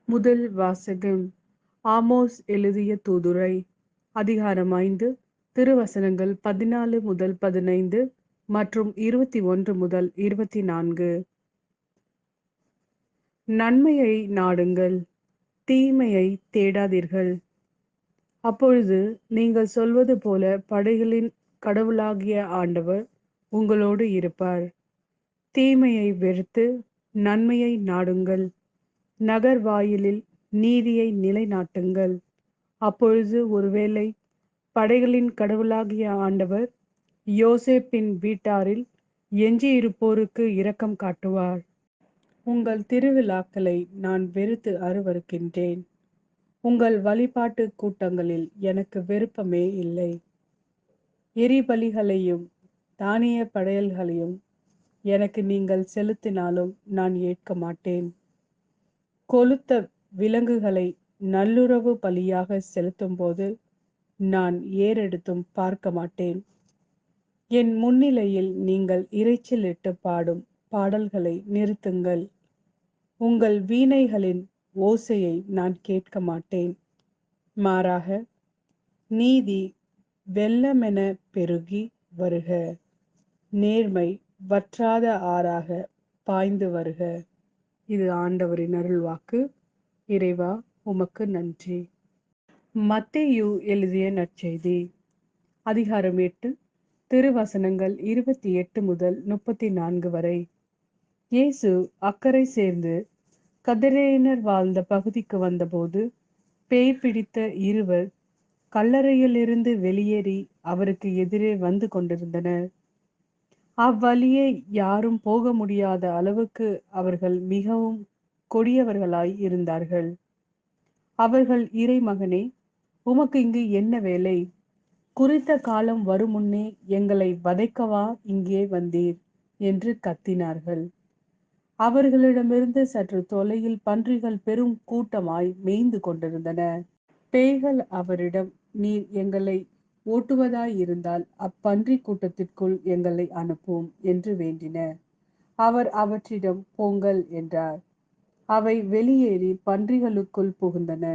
முதல் வாசகம். ஆமோஸ் எழுதிய தூதுரை. அதிகாரம் 5, திருவசனங்கள் 14 முதல் 15 மற்றும் 21 முதல் 24. நன்மையை நாடுங்கள், தீமையை தேடாதீர்கள். அப்பொழுது நீங்கள் சொல்வது போல படைகளின் கடவுளாகிய ஆண்டவர் உங்களோடு இருப்பார். தீமையை வெறுத்து நன்மையை நாடுங்கள், நகர் வாயிலில் நீதியை நிலைநாட்டுங்கள். அப்பொழுது ஒருவேளை படைகளின் கடவுளாகிய ஆண்டவர் யோசேப்பின் வீட்டாரில் எஞ்சியிருப்போருக்கு இரக்கம் காட்டுவார். உங்கள் திருவிழாக்களை நான் வெறுத்து அருவருக்கின்றேன். உங்கள் வழிபாட்டு கூட்டங்களில் எனக்கு விருப்பமே இல்லை. எரிபலிகளையும் தானிய படையல்களையும் எனக்கு நீங்கள் செலுத்தினாலும் நான் ஏற்க மாட்டேன். கொழுத்த விலங்குகளை நல்லுறவு பலியாக செலுத்தும் போது நான் ஏறெடுத்தும் பார்க்க மாட்டேன். என் முன்னிலையில் நீங்கள் இரைச்சலிட்டு பாடும் பாடல்களை நிறுத்துங்கள். உங்கள் வீணைகளின் ஓசையை நான் கேட்க மாட்டேன். மாறாக நீதி வெள்ளமென பெருகி வருக, நேர்மை வற்றாத ஆறாக பாய்ந்து வருக. இது ஆண்டவரின் அருள்வாக்கு. இறைவா, உமக்கு நன்றி. மத்தேயு எழுதிய நற்செய்தி. அதிகாரம் 8, திருவசனங்கள் 28 முதல் 34 வரை. இயேசு அக்கரை சேர்ந்து கதரேனர் வாழ்ந்த பகுதிக்கு வந்தபோது பேய் பிடித்த இருவர் கல்லறையிலிருந்து வெளியேறி அவருக்கு எதிரே வந்து கொண்டிருந்தனர். அவ்வழியே யாரும் போக முடியாத அளவுக்கு அவர்கள் மிகவும் கொடியவர்களாய் இருந்தார்கள். அவர்கள், இறைமகனே, உமக்கு இங்கு என்ன வேலை? குறித்த காலம் வரும் முன்னே எங்களை வதைக்கவா இங்கே வந்தீர் என்று கத்தினார்கள். அவர்களிடமிருந்து சற்று தொலையில் பன்றிகள் பெரும் கூட்டமாய் மேய்ந்து கொண்டிருந்தன. பேய்கள் அவரிடம், நீர் எங்களை ஓட்டுவதாய் இருந்தால் அப்பன்றி கூட்டத்திற்குள் எங்களை அனுப்பும் என்று வேண்டின. அவர் அவற்றிடம், போங்கள் என்றார். அவை வெளியேறி பன்றிகளுக்குள் புகுந்தன.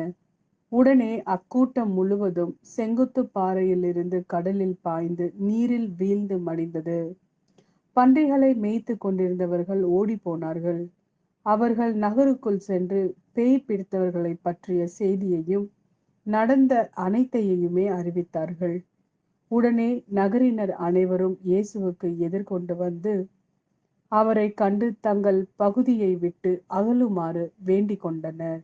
உடனே அக்கூட்டம் முழுவதும் செங்குத்து பாறையிலிருந்து கடலில் பாய்ந்து நீரில் வீழ்ந்து மடிந்தது. பன்றிகளை மேய்த்து கொண்டிருந்தவர்கள் ஓடி போனார்கள். அவர்கள் நகருக்குள் சென்று பேய் பிடித்தவர்களை பற்றிய செய்தியையும் நடந்த அனைத்தையுமே அறிவித்தார்கள். உடனே நகரினர் அனைவரும் இயேசுவுக்கு எதிர்கொண்டு வந்து அவரை கண்டு தங்கள் பகுதியை விட்டு அகலுமாறு வேண்டிக் கொண்டனர்.